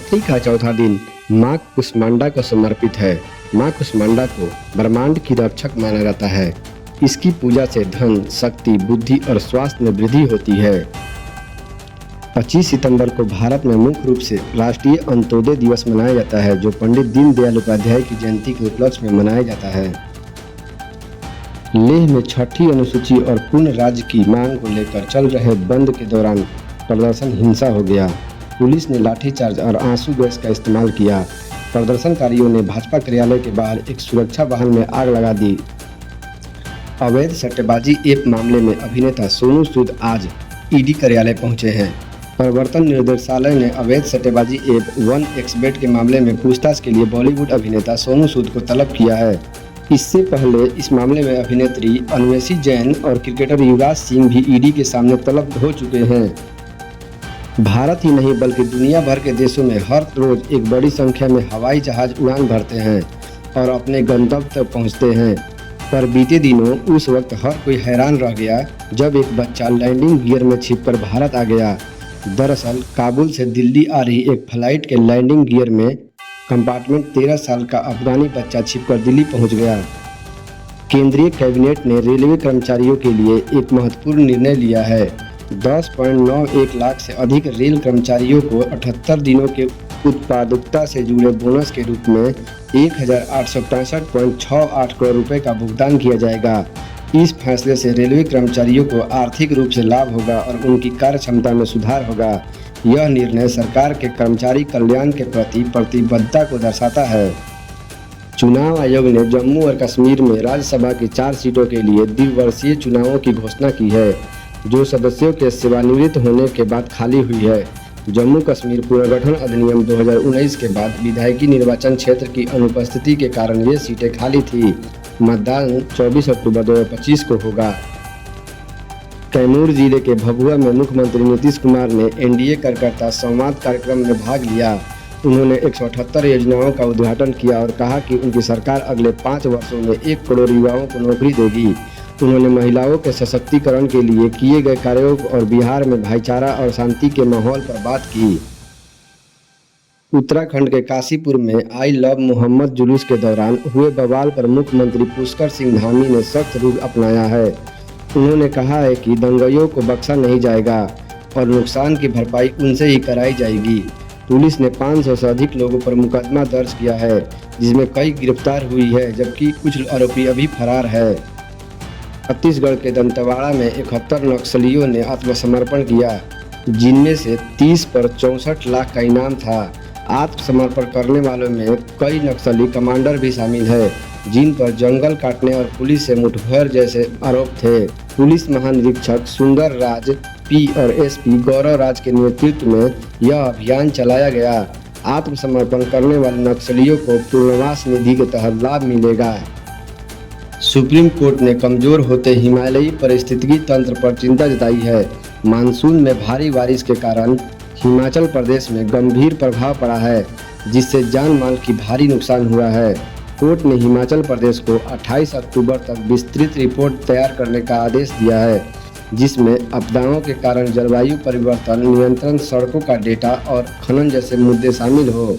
नवरात्रि का चौथा दिन मां कुष्मांडा को समर्पित है। मां कुष्मांडा को ब्रह्मांड की रक्षक माना जाता है। इसकी पूजा से धन, शक्ति, बुद्धि और स्वास्थ्य में वृद्धि होती है। 25 सितंबर को भारत में मुख्य रूप से राष्ट्रीय अंत्योदय दिवस मनाया जाता है, जो पंडित दीनदयाल उपाध्याय की जयंती के उपलक्ष्य में मनाया जाता है। लेह में छठी अनुसूची और पूर्ण राज्य की मांग को लेकर चल रहे बंद के दौरान प्रदर्शन हिंसा हो गया। पुलिस ने लाठीचार्ज और आंसू गैस का इस्तेमाल किया। प्रदर्शनकारियों ने भाजपा कार्यालय के बाहर एक सुरक्षा वाहन में आग लगा दी। अवैध सट्टेबाजी ऐप मामले में अभिनेता सोनू सूद आज ईडी कार्यालय पहुंचे हैं। प्रवर्तन निदेशालय ने अवैध सट्टेबाजी ऐप 1xBet के मामले में पूछताछ के लिए बॉलीवुड अभिनेता सोनू सूद को तलब किया है। इससे पहले इस मामले में अभिनेत्री अन्वेषी जैन और क्रिकेटर युवराज सिंह भी ईडी के सामने तलब हो चुके हैं। भारत ही नहीं बल्कि दुनिया भर के देशों में हर रोज एक बड़ी संख्या में हवाई जहाज उड़ान भरते हैं और अपने गंतव्य तक पहुंचते हैं। पर बीते दिनों उस वक्त हर कोई हैरान रह गया जब एक बच्चा लैंडिंग गियर में छिपकर भारत आ गया। दरअसल काबुल से दिल्ली आ रही एक फ्लाइट के लैंडिंग गियर में कंपार्टमेंट 13 साल का अफगानी बच्चा छिपकर दिल्ली पहुंच गया। केंद्रीय कैबिनेट ने रेलवे कर्मचारियों के लिए एक महत्वपूर्ण निर्णय लिया है। 10.91 लाख से अधिक रेल कर्मचारियों को 78 दिनों के उत्पादकता से जुड़े बोनस के रूप में 1865.68 करोड़ रुपए का भुगतान किया जाएगा। इस फैसले से रेलवे कर्मचारियों को आर्थिक रूप से लाभ होगा और उनकी कार्य क्षमता में सुधार होगा। यह निर्णय सरकार के कर्मचारी कल्याण के प्रति प्रतिबद्धता को दर्शाता है। चुनाव आयोग ने जम्मू और कश्मीर में राज्यसभा की 4 सीटों के लिए द्विवर्षीय चुनावों की घोषणा की है, जो सदस्यों के सेवानिवृत्त होने के बाद खाली हुई है। जम्मू कश्मीर पुनर्गठन अधिनियम 2019 के बाद विधायकी निर्वाचन क्षेत्र की अनुपस्थिति के कारण ये सीटें खाली थी। मतदान 24 अक्टूबर 2025 को होगा। कैमूर जिले के भभुआ में मुख्यमंत्री नीतीश कुमार ने एनडीए कार्यकर्ता संवाद कार्यक्रम में भाग लिया। उन्होंने 178 योजनाओं का उद्घाटन किया और कहा कि उनकी सरकार अगले 5 वर्षों में 1 करोड़ युवाओं को नौकरी देगी। उन्होंने महिलाओं के सशक्तिकरण के लिए किए गए कार्यों और बिहार में भाईचारा और शांति के माहौल पर बात की। उत्तराखंड के काशीपुर में आई लव मोहम्मद जुलूस के दौरान हुए बवाल पर मुख्यमंत्री पुष्कर सिंह धामी ने सख्त रुख अपनाया है। उन्होंने कहा है कि दंगाइयों को बख्शा नहीं जाएगा और नुकसान की भरपाई उनसे ही कराई जाएगी। पुलिस ने 500 से अधिक लोगों पर मुकदमा दर्ज किया है, जिसमें कई गिरफ्तार हुई है जबकि कुछ आरोपी अभी फरार है। छत्तीसगढ़ के दंतेवाड़ा में 71 नक्सलियों ने आत्मसमर्पण किया, जिनमें से 30 पर 64 लाख का इनाम था। आत्मसमर्पण करने वालों में कई नक्सली कमांडर भी शामिल है, जिन पर जंगल काटने और पुलिस से मुठभेड़ जैसे आरोप थे। पुलिस महानिरीक्षक सुंदर राज पी और एसपी गौरव राज के नेतृत्व में यह अभियान चलाया गया। आत्मसमर्पण करने वाले नक्सलियों को पुनर्वास निधि के तहत लाभ मिलेगा। सुप्रीम कोर्ट ने कमजोर होते हिमालयी पारिस्थितिकी तंत्र पर चिंता जताई है। मानसून में भारी बारिश के कारण हिमाचल प्रदेश में गंभीर प्रभाव पड़ा है, जिससे जान माल की भारी नुकसान हुआ है। कोर्ट ने हिमाचल प्रदेश को 28 अक्टूबर तक विस्तृत रिपोर्ट तैयार करने का आदेश दिया है, जिसमें आपदाओं के कारण जलवायु परिवर्तन नियंत्रण, सड़कों का डेटा और खनन जैसे मुद्दे शामिल हो।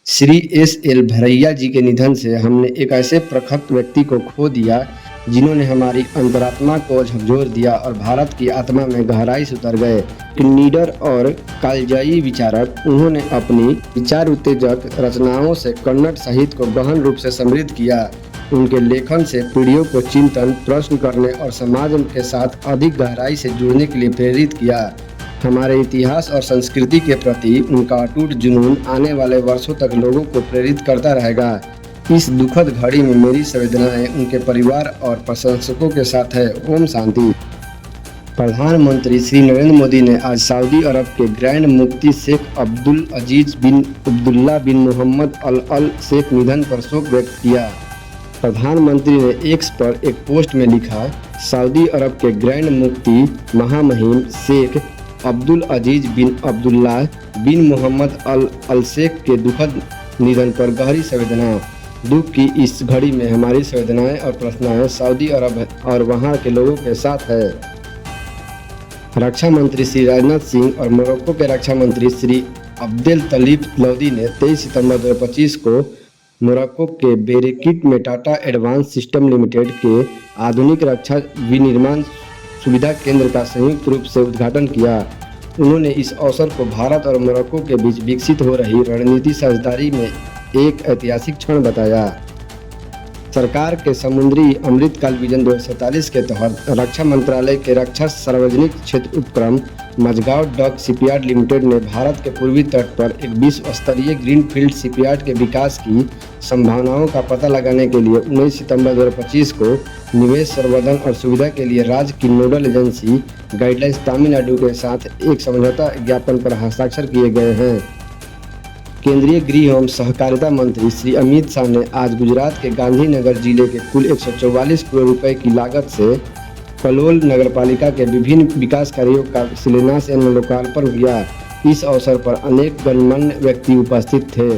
श्री S.L. भरैया जी के निधन से हमने एक ऐसे प्रखर व्यक्ति को खो दिया, जिन्होंने हमारी अंतरात्मा को झकझोर दिया और भारत की आत्मा में गहराई से उतर गए। निडर और कालजयी विचारक, उन्होंने अपनी विचार उत्तेजक रचनाओं से कन्नड़ साहित्य को गहन रूप से समृद्ध किया। उनके लेखन से पीढ़ियों को चिंतन, प्रश्न करने और समाज के साथ अधिक गहराई से जुड़ने के लिए प्रेरित किया। हमारे इतिहास और संस्कृति के प्रति उनका अटूट जुनून आने वाले वर्षों तक लोगों को प्रेरित करता रहेगा। इस दुखद घड़ी में मेरी संवेदनाएं उनके परिवार और प्रशंसकों के साथ है। ओम शांति। प्रधानमंत्री श्री नरेंद्र मोदी ने आज सऊदी अरब के ग्रैंड मुफ्ती शेख अब्दुल अजीज बिन अब्दुल्ला बिन मोहम्मद अल शेख निधन पर शोक व्यक्त किया। प्रधानमंत्री ने एक्स पर एक पोस्ट में लिखा, सऊदी अरब के ग्रैंड मुफ्ती महामहिम शेख अब्दुल अजीज बिन अब्दुल्ला बिन मोहम्मद अल शेख के दुखद निधन पर गहरी संवेदना। दुख की इस घड़ी में हमारी संवेदनाएं और प्रार्थनाएं सऊदी अरब और वहां के लोगों के साथ है। रक्षा मंत्री श्री राजनाथ सिंह और मोरक्को के रक्षा मंत्री श्री अब्देल तलीब लौदी ने 23 सितंबर 2025 को मोरक्को के बेरेकिट में टाटा एडवांस सिस्टम लिमिटेड के आधुनिक रक्षा विनिर्माण सुविधा केंद्र का संयुक्त रूप से उद्घाटन किया। उन्होंने इस अवसर को भारत और मोरक्को के बीच विकसित हो रही रणनीतिक साझेदारी में एक ऐतिहासिक क्षण बताया। सरकार के समुद्री अमृतकाल विजन 2047 के तहत रक्षा मंत्रालय के रक्षा सार्वजनिक क्षेत्र उपक्रम मझगांव डक शिपयार्ड लिमिटेड ने भारत के पूर्वी तट पर एक विश्व स्तरीय ग्रीनफील्ड शिपयार्ड के विकास की संभावनाओं का पता लगाने के लिए 19 सितंबर 2025 को निवेश संवर्धन और सुविधा के लिए राज्य की नोडल एजेंसी गाइडलाइंस तमिलनाडु के साथ एक समझौता ज्ञापन पर हस्ताक्षर किए गए हैं। केंद्रीय गृह एवं सहकारिता मंत्री श्री अमित शाह ने आज गुजरात के गांधीनगर जिले के कुल 144 करोड़ रुपए की लागत से कलोल नगरपालिका के विभिन्न विकास कार्यों का शिलान्यास एवं लोकार्पण किया। इस अवसर पर अनेक गणमान्य व्यक्ति उपस्थित थे।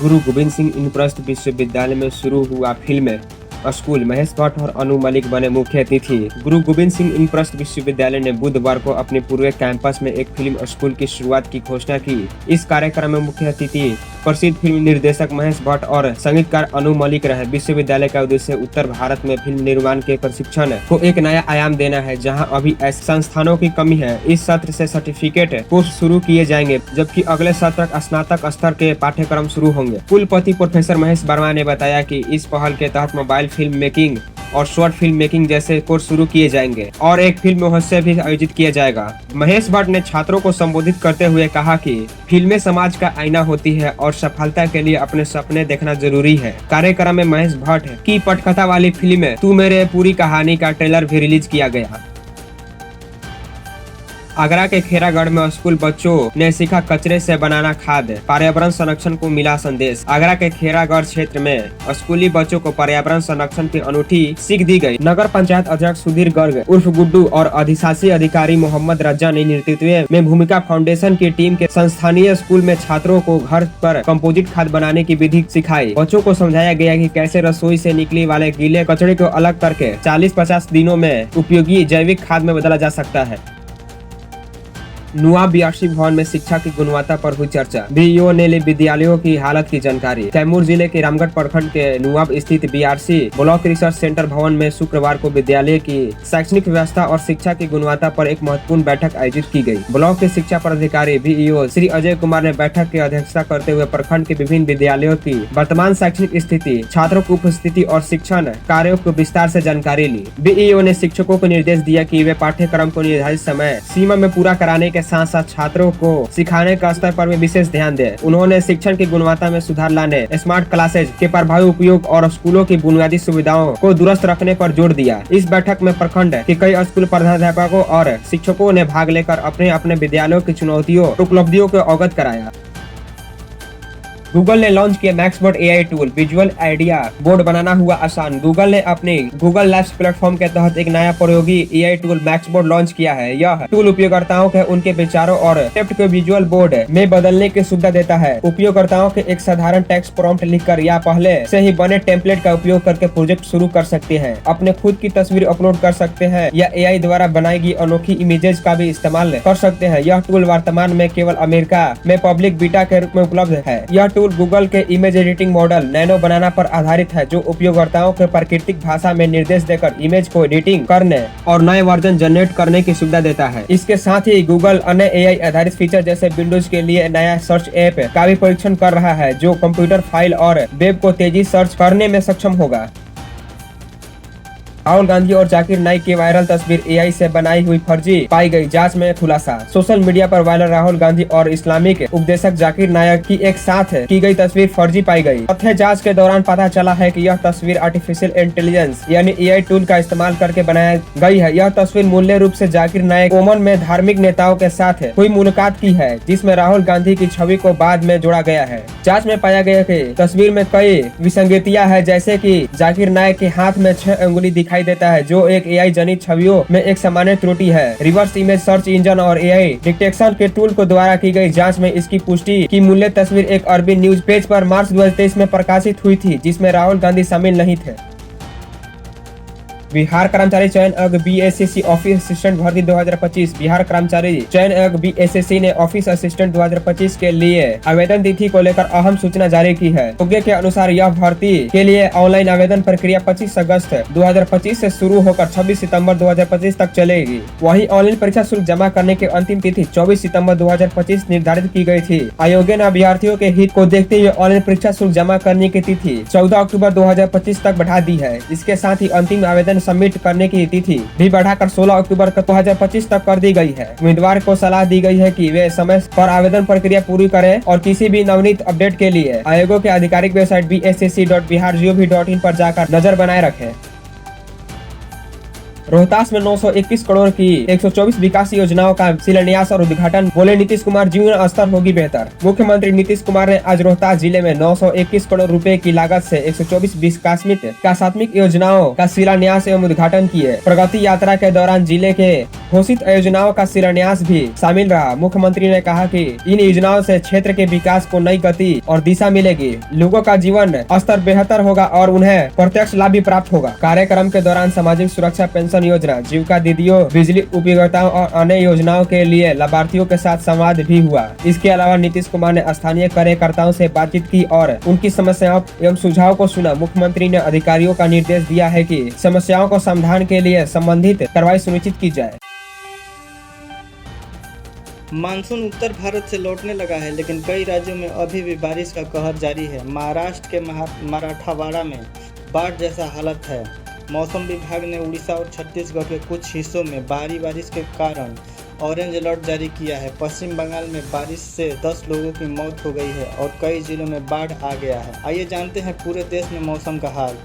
गुरु गोविंद सिंह इंद्रप्रस्थ विश्वविद्यालय में शुरू हुआ फिल्म स्कूल, महेश भट्ट और अनु मलिक बने मुख्य अतिथि। गुरु गोविंद सिंह इंद्रप्रस्थ विश्वविद्यालय ने बुधवार को अपने पूर्व कैंपस में एक फिल्म स्कूल की शुरुआत की घोषणा की। इस कार्यक्रम में मुख्य अतिथि प्रसिद्ध फिल्म निर्देशक महेश भट्ट और संगीतकार अनु मलिक रहे। विश्वविद्यालय का उद्देश्य उत्तर भारत में फिल्म निर्माण के प्रशिक्षण को एक नया आयाम देना है, जहां अभी ऐसे संस्थानों की कमी है। इस सत्र से सर्टिफिकेट कोर्स शुरू किए जाएंगे, जबकि अगले सत्र तक स्नातक स्तर के पाठ्यक्रम शुरू होंगे। कुलपति प्रोफेसर महेश वर्मा ने बताया कि इस पहल के तहत मोबाइल फिल्म मेकिंग और शॉर्ट फिल्म मेकिंग जैसे कोर्स शुरू किए जाएंगे और एक फिल्म महोत्सव भी आयोजित किया जाएगा। महेश भट्ट ने छात्रों को संबोधित करते हुए कहा कि फिल्में समाज का आईना होती है और सफलता के लिए अपने सपने देखना जरूरी है। कार्यक्रम में महेश भट्ट की पटकथा वाली फिल्म तू मेरे पूरी कहानी का ट्रेलर भी रिलीज किया गया। आगरा के खेरागढ़ में स्कूल बच्चों ने सीखा कचरे से बनाना खाद, पर्यावरण संरक्षण को मिला संदेश। आगरा के खेरागढ़ क्षेत्र में स्कूली बच्चों को पर्यावरण संरक्षण की अनूठी सीख दी गई। नगर पंचायत अध्यक्ष सुधीर गर्ग उर्फ गुड्डू और अधिशासी अधिकारी मोहम्मद रज्जा ने नेतृत्व में भूमिका फाउंडेशन की टीम के संस्थानीय स्कूल में छात्रों को घर पर कंपोजिट खाद बनाने की विधि सिखाई। बच्चों को समझाया गया कि कैसे रसोई से निकली वाले गीले कचरे को अलग करके 40-50 दिनों में उपयोगी जैविक खाद में बदला जा सकता है। नुआ बीआरसी भवन में शिक्षा की गुणवत्ता पर हुई चर्चा। बीईओ ने ली विद्यालयों की हालत की जानकारी। कैमूर जिले के रामगढ़ प्रखंड के नुआब स्थित बीआरसी ब्लॉक रिसर्च सेंटर भवन में शुक्रवार को विद्यालय की शैक्षणिक व्यवस्था और शिक्षा की गुणवत्ता पर एक महत्वपूर्ण बैठक आयोजित की गई। ब्लॉक के शिक्षा पदाधिकारी बीईओ श्री अजय कुमार ने बैठक की अध्यक्षता करते हुए प्रखंड के विभिन्न विद्यालयों की वर्तमान शैक्षणिक स्थिति, छात्रों की उपस्थिति और शिक्षण कार्यों को विस्तार से जानकारी ली। बीईओ ने शिक्षकों को निर्देश दिया कि वे पाठ्यक्रम को निर्धारित समय सीमा में पूरा कराने के साथ साथ छात्रों को सिखाने का स्तर पर भी विशेष ध्यान दें। उन्होंने शिक्षण की गुणवत्ता में सुधार लाने, स्मार्ट क्लासेज के प्रभावी उपयोग और स्कूलों की बुनियादी सुविधाओं को दुरुस्त रखने पर जोर दिया। इस बैठक में प्रखंड के कई स्कूल प्रधानाध्यापकों और शिक्षकों ने भाग लेकर अपने अपने विद्यालयों की चुनौतियों और उपलब्धियों को अवगत कराया। गूगल ने लॉन्च किया Mixboard AI tool, visual idea board बनाना हुआ आसान। गूगल ने अपने गूगल लैब्स प्लेटफॉर्म के तहत एक नया प्रयोगी एआई टूल मैक्सबोर्ड लॉन्च किया है। यह टूल उपयोगकर्ताओं के उनके विचारों और टेक्स्ट को विजुअल बोर्ड में बदलने की सुविधा देता है। उपयोगकर्ताओं के एक साधारण टेक्स्ट प्रॉम्प्ट लिखकर या पहले से ही बने टेम्पलेट का उपयोग करके प्रोजेक्ट शुरू कर सकते हैं, अपने खुद की तस्वीर अपलोड कर सकते हैं या एआई द्वारा बनाई गई अनोखी इमेजेस का भी इस्तेमाल कर सकते हैं। यह टूल वर्तमान में केवल अमेरिका में पब्लिक बीटा के रूप में उपलब्ध है। यह टूल गूगल के इमेज एडिटिंग मॉडल नैनो बनाना पर आधारित है, जो उपयोगकर्ताओं को प्राकृतिक भाषा में निर्देश देकर इमेज को एडिटिंग करने और नए वर्जन जनरेट करने की सुविधा देता है। इसके साथ ही गूगल अन्य एआई आधारित फीचर जैसे विंडोज के लिए नया सर्च ऐप का भी परीक्षण कर रहा है, जो कंप्यूटर फाइल और वेब को तेजी सर्च करने में सक्षम होगा। राहुल गांधी और जाकिर नाइक की वायरल तस्वीर एआई से बनाई हुई फर्जी पाई गई, जांच में खुलासा। सोशल मीडिया पर वायरल राहुल गांधी और इस्लामिक उपदेशक जाकिर नाइक की एक साथ की गई तस्वीर फर्जी पाई गई। तथ्य जांच के दौरान पता चला है कि यह तस्वीर आर्टिफिशियल इंटेलिजेंस यानी एआई टूल का इस्तेमाल करके बनाई गई है। यह तस्वीर मूल्य रूप से जाकिर नाइक ओमान में धार्मिक नेताओं के साथ हुई मुलाकात की है, जिसमें राहुल गांधी की छवि को बाद में जोड़ा गया है। जाँच में पाया गया कि तस्वीर में कई विसंगतियां है, जैसे की जाकिर नाइक के हाथ में 6 अंगुली दिखाई देता है, जो एक एआई जनित छवियों में एक सामान्य त्रुटि है। रिवर्स इमेज सर्च इंजन और एआई डिटेक्शन के टूल को द्वारा की गई जांच में इसकी पुष्टि की मूल्य तस्वीर एक अरबी न्यूज पेज पर मार्च 2023 में प्रकाशित हुई थी, जिसमें राहुल गांधी शामिल नहीं थे। बिहार कर्मचारी चयन आयोग BSSC ऑफिस असिस्टेंट भर्ती 2025। बिहार कर्मचारी चयन आयोग BSSC ने ऑफिस असिस्टेंट 2025 के लिए आवेदन तिथि को लेकर अहम सूचना जारी की है। आयोग के अनुसार यह भर्ती के लिए ऑनलाइन आवेदन प्रक्रिया 25 अगस्त 2025 से शुरू होकर 26 सितंबर 2025 तक चलेगी। वहीं ऑनलाइन परीक्षा शुल्क जमा करने की अंतिम तिथि 24 सितंबर 2025 निर्धारित की गई थी। आयोग ने अभ्यर्थियों के हित को देखते हुए ऑनलाइन परीक्षा शुल्क जमा करने की तिथि 14 अक्टूबर 2025 तक बढ़ा दी है। इसके साथ ही अंतिम आवेदन सबमिट करने की तिथि भी बढ़ाकर 16 अक्टूबर 2025 तक कर दी गई है। उम्मीदवार को सलाह दी गई है कि वे समय पर आवेदन प्रक्रिया पूरी करें और किसी भी नवनीत अपडेट के लिए आयोग के आधिकारिक वेबसाइट bssc.bihar.gov.in पर जाकर नजर बनाए रखें। रोहतास में 921 करोड़ की 124 विकास योजनाओं का शिलान्यास और उद्घाटन, बोले नीतीश कुमार जीवन स्तर होगी बेहतर। मुख्यमंत्री नीतीश कुमार ने आज रोहतास जिले में 921 करोड़ रुपए की लागत से 124 विकासात्मक योजनाओं का शिलान्यास एवं उद्घाटन किए। प्रगति यात्रा के दौरान जिले के घोषित योजनाओं का शिलान्यास भी शामिल रहा। मुख्यमंत्री ने कहा कि इन योजनाओं से क्षेत्र के विकास को नई गति और दिशा मिलेगी, लोगों का जीवन स्तर बेहतर होगा और उन्हें प्रत्यक्ष लाभ भी प्राप्त होगा। कार्यक्रम के दौरान सामाजिक सुरक्षा पेंशन योजना, जीविका दीदियों, बिजली उपयोगिताओं और अन्य योजनाओं के लिए लाभार्थियों के साथ संवाद भी हुआ। इसके अलावा नीतीश कुमार ने स्थानीय कार्यकर्ताओं से बातचीत की और उनकी समस्याओं एवं सुझाव को सुना। मुख्यमंत्री ने अधिकारियों का निर्देश दिया है कि समस्याओं को समाधान के लिए संबंधित कार्रवाई सुनिश्चित की जाए। मानसून उत्तर भारत से लौटने लगा है, लेकिन कई राज्यों में अभी भी बारिश का कहर जारी है। महाराष्ट्र के मराठवाड़ा में बाढ़ जैसा हालत है। मौसम विभाग ने उड़ीसा और छत्तीसगढ़ के कुछ हिस्सों में भारी बारिश के कारण ऑरेंज अलर्ट जारी किया है। पश्चिम बंगाल में बारिश से 10 लोगों की मौत हो गई है और कई जिलों में बाढ़ आ गया है। आइए जानते हैं पूरे देश में मौसम का हाल।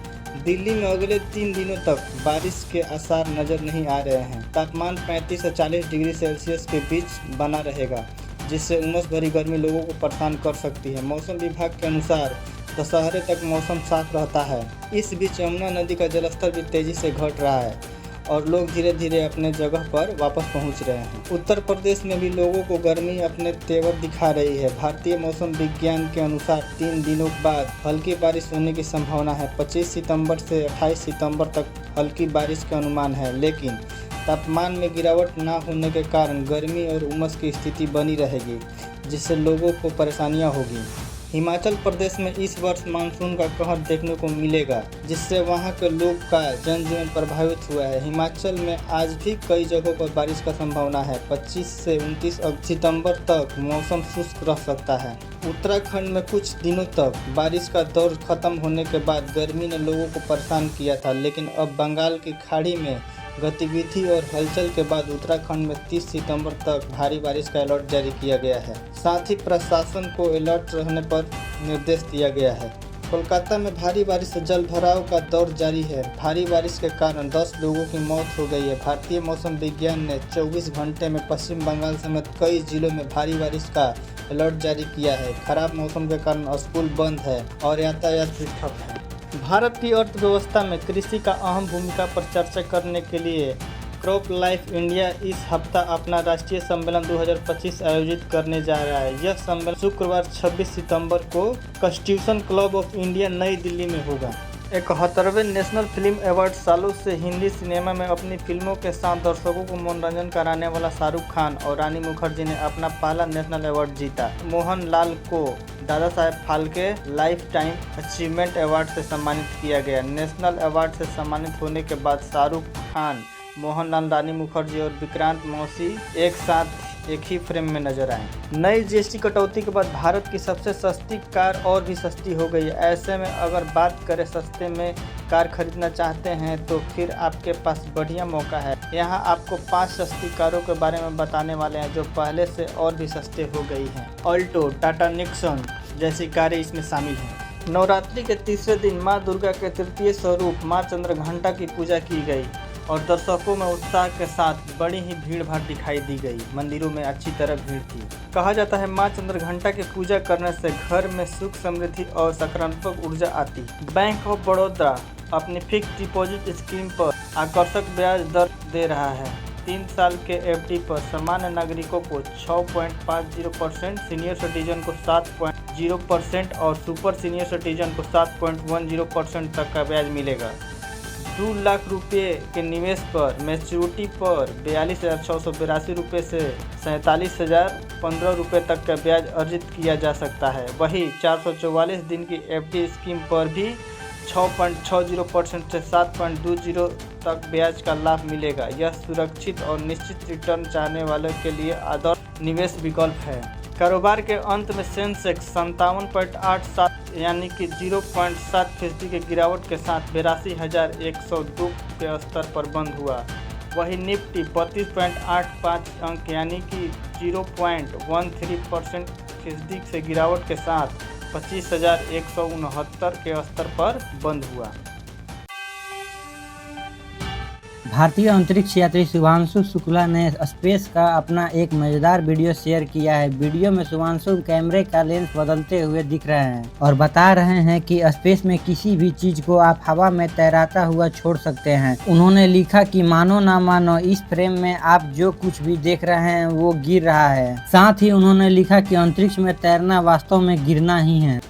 दिल्ली में अगले 3 दिनों तक बारिश के आसार नजर नहीं आ रहे हैं। तापमान 35 से 40 डिग्री सेल्सियस के बीच बना रहेगा, जिससे उमस भरी गर्मी लोगों को परेशान कर सकती है। मौसम विभाग के अनुसार दशहरे तक मौसम साफ रहता है। इस बीच यमुना नदी का जलस्तर भी तेजी से घट रहा है और लोग धीरे धीरे अपने जगह पर वापस पहुंच रहे हैं। उत्तर प्रदेश में भी लोगों को गर्मी अपने तेवर दिखा रही है। भारतीय मौसम विज्ञान के अनुसार 3 दिनों बाद हल्की बारिश होने की संभावना है। 25 सितंबर से 28 सितंबर तक हल्की बारिश का अनुमान है, लेकिन तापमान में गिरावट न होने के कारण गर्मी और उमस की स्थिति बनी रहेगी, जिससे लोगों को परेशानियां होगी। हिमाचल प्रदेश में इस वर्ष मानसून का कहर देखने को मिलेगा, जिससे वहां के लोग का जनजीवन प्रभावित हुआ है। हिमाचल में आज भी कई जगहों पर बारिश का संभावना है। 25 से 29 सितंबर तक मौसम शुष्क रह सकता है। उत्तराखंड में कुछ दिनों तक बारिश का दौर खत्म होने के बाद गर्मी ने लोगों को परेशान किया था, लेकिन अब बंगाल की खाड़ी में गतिविधि और हलचल के बाद उत्तराखंड में 30 सितंबर तक भारी बारिश का अलर्ट जारी किया गया है। साथ ही प्रशासन को अलर्ट रहने पर निर्देश दिया गया है। कोलकाता में भारी बारिश से जल भराव का दौर जारी है। भारी बारिश के कारण 10 लोगों की मौत हो गई है। भारतीय मौसम विज्ञान ने 24 घंटे में पश्चिम बंगाल समेत कई जिलों में भारी बारिश का अलर्ट जारी किया है। खराब मौसम के कारण स्कूल बंद है और यातायात भी ठप है। भारत की अर्थव्यवस्था में कृषि का अहम भूमिका पर चर्चा करने के लिए क्रॉप लाइफ इंडिया इस हफ्ता अपना राष्ट्रीय सम्मेलन 2025 आयोजित करने जा रहा है। यह सम्मेलन शुक्रवार 26 सितंबर को कॉन्स्टिट्यूशन क्लब ऑफ इंडिया नई दिल्ली में होगा। 71वें नेशनल फिल्म अवार्ड सालों से हिंदी सिनेमा में अपनी फिल्मों के साथ दर्शकों को मनोरंजन कराने वाला शाहरुख खान और रानी मुखर्जी ने अपना पहला नेशनल अवार्ड जीता। मोहन लाल को Dadasaheb Phalke lifetime achievement award से सम्मानित किया गया। नेशनल अवार्ड से सम्मानित होने के बाद शाहरुख खान, मोहनलाल, रानी मुखर्जी और विक्रांत मौसी एक साथ एक ही फ्रेम में नजर आए। नई जीएसटी कटौती के बाद भारत की सबसे सस्ती कार और भी सस्ती हो गई है। ऐसे में अगर बात करें सस्ते में कार खरीदना चाहते हैं तो फिर आपके पास बढ़िया मौका है। यहाँ आपको 5 सस्ती कारों के बारे में बताने वाले हैं जो पहले से और भी सस्ते हो गई हैं। ऑल्टो, टाटा निक्सन जैसी कारें इसमें शामिल हैं। नवरात्रि के तीसरे दिन माँ दुर्गा के तृतीय स्वरूप माँ चंद्रघंटा की पूजा की गई और दर्शकों में उत्साह के साथ बड़ी ही भीड़ भाड़ दिखाई दी गई। मंदिरों में अच्छी तरह भीड़ थी। कहा जाता है मां चंद्रघंटा की पूजा करने से घर में सुख, समृद्धि और सकारात्मक ऊर्जा आती। बैंक ऑफ बड़ौदा अपनी फिक्स डिपॉजिट स्कीम पर आकर्षक ब्याज दर दे रहा है। 3 साल के एफडी पर सामान्य नागरिकों को 6.50%, सीनियर सिटीजन को 7.0% और सुपर सीनियर सिटीजन को 7.10% तक का ब्याज मिलेगा। 2 लाख रुपये के निवेश पर मैच्योरिटी पर 42,682 रुपये से 47,015 रुपये तक का ब्याज अर्जित किया जा सकता है। वहीं 444 दिन की FD स्कीम पर भी 6.60% से 7.20 तक ब्याज का लाभ मिलेगा। यह सुरक्षित और निश्चित रिटर्न चाहने वालों के लिए आदर्श निवेश विकल्प है। कारोबार के अंत में सेंसेक्स 57.87 यानी कि 0.7% की गिरावट के साथ 82,102 के स्तर पर बंद हुआ। वहीं निफ्टी 32.85 अंक यानी कि 0.13% से गिरावट के साथ 25,169 के स्तर पर बंद हुआ। भारतीय अंतरिक्ष यात्री शुभांशु शुक्ला ने स्पेस का अपना एक मजेदार वीडियो शेयर किया है। वीडियो में शुभांशु कैमरे का लेंस बदलते हुए दिख रहे हैं और बता रहे हैं कि स्पेस में किसी भी चीज को आप हवा में तैराता हुआ छोड़ सकते हैं। उन्होंने लिखा कि मानो ना मानो इस फ्रेम में आप जो कुछ भी देख रहे हैं वो गिर रहा है। साथ ही उन्होंने लिखा कि अंतरिक्ष में तैरना वास्तव में गिरना ही है।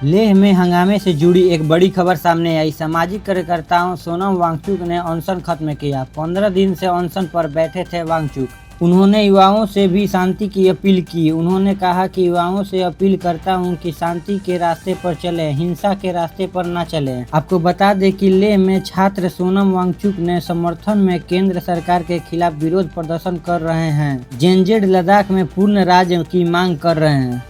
लेह में हंगामे से जुड़ी एक बड़ी खबर सामने आई। सामाजिक कार्यकर्ताओं सोनम वांगचुक ने अनशन खत्म किया। 15 दिन से अनशन पर बैठे थे वांगचुक। उन्होंने युवाओं से भी शांति की अपील की। उन्होंने कहा कि युवाओं से अपील करता हूं कि शांति के रास्ते पर चलें, हिंसा के रास्ते पर न चलें। आपको बता दें कि लेह में छात्र सोनम वांगचुक ने समर्थन में केंद्र सरकार के खिलाफ विरोध प्रदर्शन कर रहे हैं। जेनजेड लद्दाख में पूर्ण राज्य की मांग कर रहे हैं।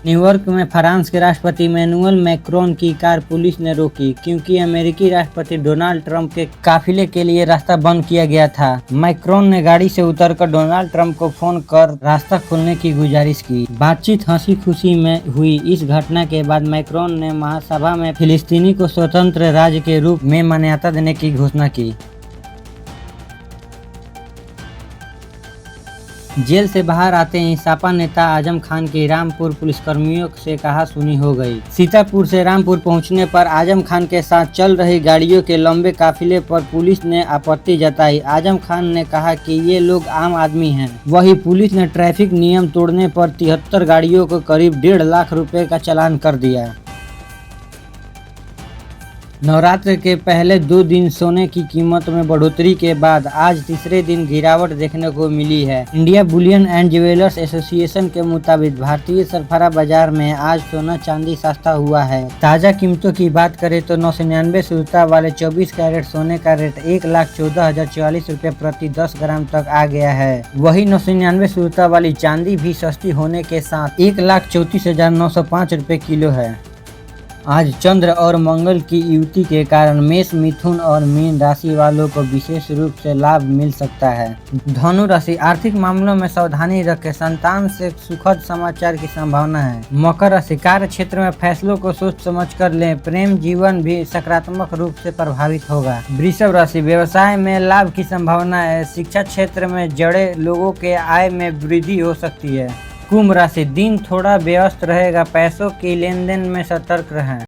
न्यूयॉर्क में फ्रांस के राष्ट्रपति इमैनुअल मैक्रोन की कार पुलिस ने रोकी क्योंकि अमेरिकी राष्ट्रपति डोनाल्ड ट्रंप के काफिले के लिए रास्ता बंद किया गया था। मैक्रोन ने गाड़ी से उतरकर डोनाल्ड ट्रंप को फोन कर रास्ता खोलने की गुजारिश की। बातचीत हंसी खुशी में हुई। इस घटना के बाद मैक्रोन ने महासभा में फिलिस्तीनी को स्वतंत्र राज्य के रूप में मान्यता देने की घोषणा की। जेल से बाहर आते ही सपा नेता आजम खान की रामपुर पुलिसकर्मियों से कहा सुनी हो गई। सीतापुर से रामपुर पहुंचने पर आजम खान के साथ चल रही गाड़ियों के लंबे काफिले पर पुलिस ने आपत्ति जताई। आजम खान ने कहा कि ये लोग आम आदमी हैं। वहीं पुलिस ने ट्रैफिक नियम तोड़ने पर 73 गाड़ियों को करीब 1.5 लाख रुपए का चालान कर दिया। नवरात्र के पहले 2 दिन सोने की कीमत में बढ़ोतरी के बाद आज तीसरे दिन गिरावट देखने को मिली है। India Boolean and jewellers association के मुताबिक भारतीय सरफरा बाजार में आज सोना चांदी सस्ता हुआ है। ताजा कीमतों की बात करें तो 999 शुद्धता वाले 24 कैरेट सोने का रेट 1,14,044 रुपये प्रति 10 ग्राम तक आ गया है। वही 999 शुद्धता वाली चांदी भी सस्ती होने के साथ 1,34,905 रुपये किलो है। आज चंद्र और मंगल की युति के कारण मेष, मिथुन और मीन राशि वालों को विशेष रूप से लाभ मिल सकता है। धनु राशि आर्थिक मामलों में सावधानी रखें, संतान से सुखद समाचार की संभावना है। मकर राशि कार्य क्षेत्र में फैसलों को सोच समझ कर लें, प्रेम जीवन भी सकारात्मक रूप से प्रभावित होगा। वृषभ राशि व्यवसाय में लाभ की संभावना है, शिक्षा क्षेत्र में जड़े लोगों के आय में वृद्धि हो सकती है। कुंभ राशि दिन थोड़ा व्यस्त रहेगा, पैसों की लेन देन में सतर्क रहें।